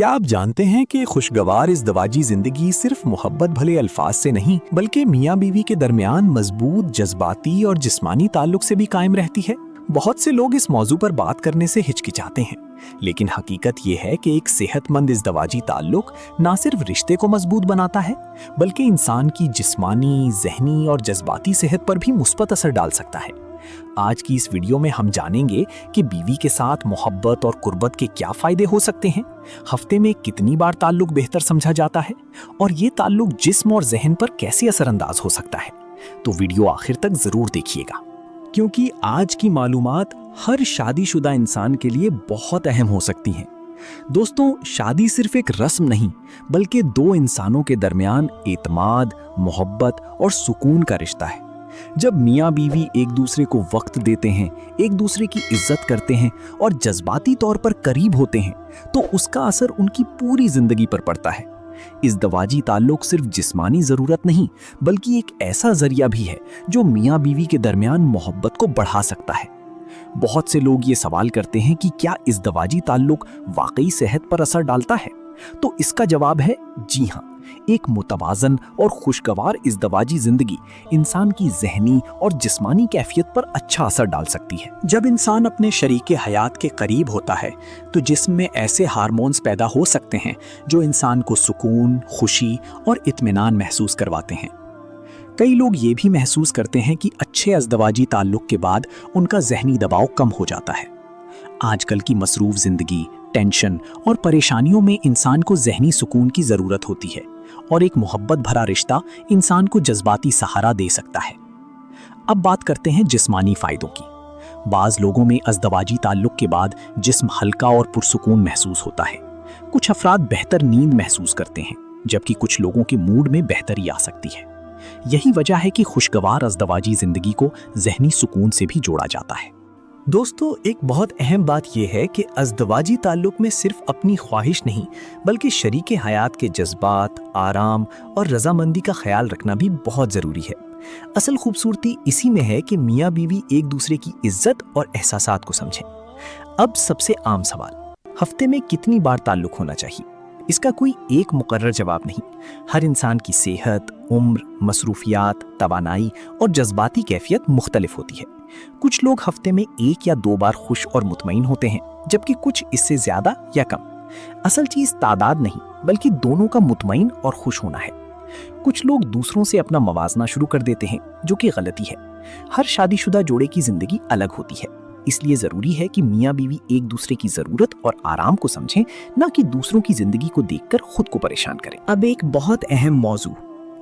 क्या आप जानते हैं कि खुशगवार इज़दवाजी जिंदगी सिर्फ मोहब्बत भले अल्फाज से नहीं बल्कि मियाँ बीवी के दरमियान मजबूत जज्बाती और जिस्मानी ताल्लुक से भी कायम रहती है। बहुत से लोग इस मौजू पर बात करने से हिचकिचाते हैं, लेकिन हकीकत ये है कि एक सेहतमंद इज़दवाजी ताल्लुक ना सिर्फ रिश्ते को मजबूत बनाता है बल्कि इंसान की जिस्मानी, ज़हनी और जज्बाती सेहत पर भी मुस्बत असर डाल सकता है। आज की इस वीडियो में हम जानेंगे कि बीवी के साथ मोहब्बत और कुर्बत के क्या फायदे हो सकते हैं, हफ्ते में कितनी बार ताल्लुक बेहतर समझा जाता है और ये ताल्लुक जिस्म और जहन पर कैसे असरअंदाज हो सकता है। तो वीडियो आखिर तक जरूर देखिएगा, क्योंकि आज की मालूमात हर शादीशुदा इंसान के लिए बहुत अहम हो सकती हैं। दोस्तों, शादी सिर्फ एक रस्म नहीं बल्कि दो इंसानों के दरमियान एतमाद, मोहब्बत और सुकून का रिश्ता है। जब मियाँ बीवी एक दूसरे को वक्त देते हैं, एक दूसरे की इज्जत करते हैं और जज्बाती तौर पर करीब होते हैं, तो उसका असर उनकी पूरी जिंदगी पर पड़ता है। इज़दवाजी ताल्लुक सिर्फ जिस्मानी ज़रूरत नहीं बल्कि एक ऐसा जरिया भी है जो मियाँ बीवी के दरमियान मोहब्बत को बढ़ा सकता है। बहुत से लोग ये सवाल करते हैं कि क्या इज़दवाजी ताल्लुक वाकई सेहत पर असर डालता है? तो इसका जवाब है जी हाँ। एक मुतवाज़न और खुशगवार इज़दवाजी जिंदगी इंसान की ज़हनी और जिस्मानी कैफियत पर अच्छा असर डाल सकती है। जब इंसान अपने शरीके हयात के करीब होता है तो जिस्म में ऐसे हार्मोन्स पैदा हो सकते हैं जो इंसान को सुकून, खुशी और इत्मीनान महसूस करवाते हैं। कई लोग ये भी महसूस करते हैं कि अच्छे इज़दवाजी ताल्लुक के बाद उनका ज़हनी दबाव कम हो जाता है। आजकल की मसरूफ जिंदगी, टेंशन और परेशानियों में इंसान को ज़हनी सुकून की ज़रूरत होती है और एक मोहब्बत भरा रिश्ता इंसान को जज्बाती सहारा दे सकता है। अब बात करते हैं जिस्मानी फ़ायदों की। बाज़ लोगों में इज़दवाजी ताल्लुक के बाद जिस्म हल्का और पुरसुकून महसूस होता है। कुछ अफराद बेहतर नींद महसूस करते हैं, जबकि कुछ लोगों के मूड में बेहतरी आ सकती है। यही वजह है कि खुशगवार इज़दवाजी ज़िंदगी को ज़हनी सुकून से भी जोड़ा जाता है। दोस्तों, एक बहुत अहम बात यह है कि इज़दवाजी ताल्लुक में सिर्फ अपनी ख्वाहिश नहीं बल्कि शरीके हयात के जज्बात, आराम और रजामंदी का ख्याल रखना भी बहुत ज़रूरी है। असल खूबसूरती इसी में है कि मियाँ बीवी एक दूसरे की इज्जत और एहसासात को समझें। अब सबसे आम सवाल, हफ्ते में कितनी बार ताल्लुक होना चाहिए? इसका कोई एक मुकर्रर जवाब नहीं। हर इंसान की सेहत, उम्र, मसरूफियात, तवानाई और जज्बाती कैफियत मुख्तलिफ होती है। कुछ लोग हफ्ते में 1 या 2 बार खुश और मुतमईन होते हैं, जबकि कुछ इससे ज्यादा या कम। असल चीज तादाद नहीं बल्कि दोनों का मुतमईन और खुश होना है। कुछ लोग दूसरों से अपना मवाजना शुरू कर देते हैं, जो कि गलती है। हर शादीशुदा जोड़े की जिंदगी अलग होती है, इसलिए जरूरी है कि मियाँ बीवी एक दूसरे की जरूरत और आराम को समझें, ना कि दूसरों की जिंदगी को देखकर खुद को परेशान करें। अब एक बहुत अहम मौजू,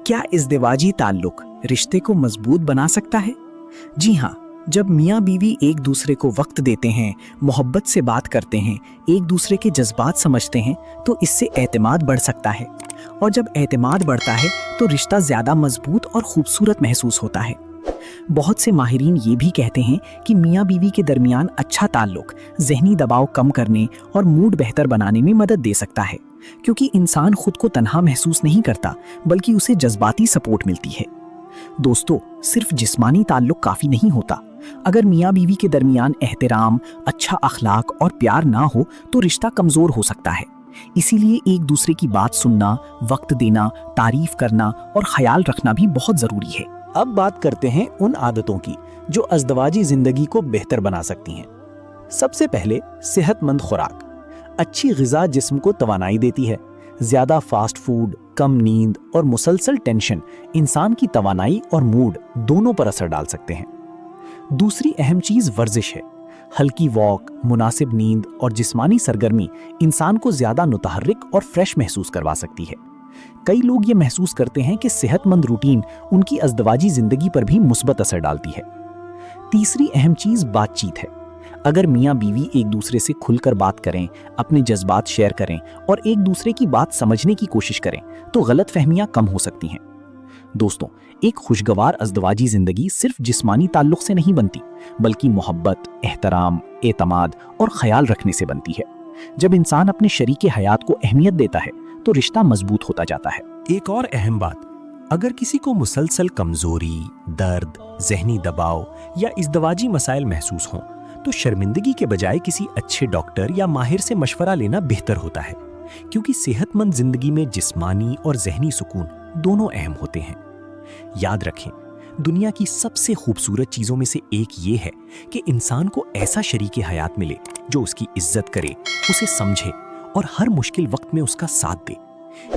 क्या इज़दवाजी ताल्लुक रिश्ते को मजबूत बना सकता है? जी हाँ, जब मियाँ बीवी एक दूसरे को वक्त देते हैं, मोहब्बत से बात करते हैं, एक दूसरे के जज्बात समझते हैं, तो इससे एतमाद बढ़ सकता है। और जब एतमाद बढ़ता है तो रिश्ता ज़्यादा मजबूत और खूबसूरत महसूस होता है। बहुत से माहिरीन ये भी कहते हैं कि मियाँ बीवी के दरमियान अच्छा ताल्लुक ज़हनी दबाव कम करने और मूड बेहतर बनाने में मदद दे सकता है, क्योंकि इंसान खुद को तन्हा महसूस नहीं करता बल्कि उसे जज्बाती सपोर्ट मिलती है। दोस्तों, सिर्फ जिस्मानी ताल्लुक काफ़ी नहीं होता। अगर मियाँ बीवी के दरमियान एहतराम, अच्छा अखलाक और प्यार ना हो तो रिश्ता कमज़ोर हो सकता है। इसीलिए एक दूसरे की बात सुनना, वक्त देना, तारीफ करना और ख्याल रखना भी बहुत ज़रूरी है। अब बात करते हैं उन आदतों की जो इज़दवाजी ज़िंदगी को बेहतर बना सकती हैं। सबसे पहले, सेहतमंद खुराक। अच्छी ग़िज़ा जिस्म को तवानाई देती है। ज़्यादा फास्ट फूड, कम नींद और मुसलसल टेंशन इंसान की तवानाई और मूड दोनों पर असर डाल सकते हैं। दूसरी अहम चीज़ वर्जिश है। हल्की वॉक, मुनासिब नींद और जिस्मानी सरगर्मी इंसान को ज़्यादा मुतहर्रिक और फ्रेश महसूस करवा सकती है। कई लोग ये महसूस करते हैं कि सेहतमंद रूटीन उनकी इज़दवाजी ज़िंदगी पर भी मुस्बत असर डालती है। तीसरी अहम चीज़ बातचीत है। अगर मियाँ बीवी एक दूसरे से खुलकर बात करें, अपने जज्बात शेयर करें और एक दूसरे की बात समझने की कोशिश करें तो गलतफहमियां कम हो सकती हैं। दोस्तों, एक खुशगवार इज़दवाजी ज़िंदगी सिर्फ जिस्मानी ताल्लुक से नहीं बनती बल्कि मोहब्बत, एहतराम, एतमाद और ख्याल रखने से बनती है। जब इंसान अपने शरीके हयात को अहमियत देता है तो रिश्ता मजबूत होता जाता है। एक और अहम बात, अगर किसी को मुसलसल कमजोरी, दर्द, ज़हनी दबाव या इज़दवाजी मसाइल महसूस हों तो शर्मिंदगी के बजाय किसी अच्छे डॉक्टर या माहिर से मशवरा लेना बेहतर होता है। क्योंकि सेहतमंद जिंदगी में जिस्मानी और ज़हनी सुकून दोनों अहम होते हैं। याद रखें, दुनिया की सबसे खूबसूरत चीज़ों में से एक ये है कि इंसान को ऐसा शरीके हयात मिले जो उसकी इज्जत करे, उसे समझे और हर मुश्किल वक्त में उसका साथ दे।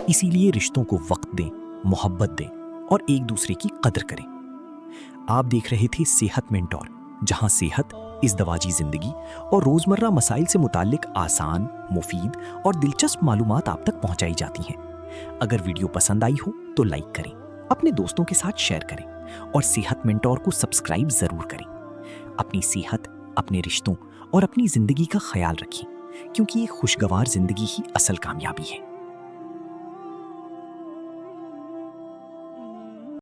इसीलिए रिश्तों को वक्त दें, मोहब्बत दें और एक दूसरे की कदर करें। आप देख रहे थे सेहत मेंटोर, जहां सेहत इस दवाजी जिंदगी और रोजमर्रा मसाइल से मुताल्लिक आसान, मुफीद और दिलचस्प मालूमात आप तक पहुंचाई जाती हैं। अगर वीडियो पसंद आई हो तो लाइक करें, अपने दोस्तों के साथ शेयर करें और सेहत मेंटोर को सब्सक्राइब जरूर करें। अपनी सेहत, अपने रिश्तों और अपनी जिंदगी का ख्याल रखें, क्योंकि ये खुशगवार जिंदगी ही असल कामयाबी है।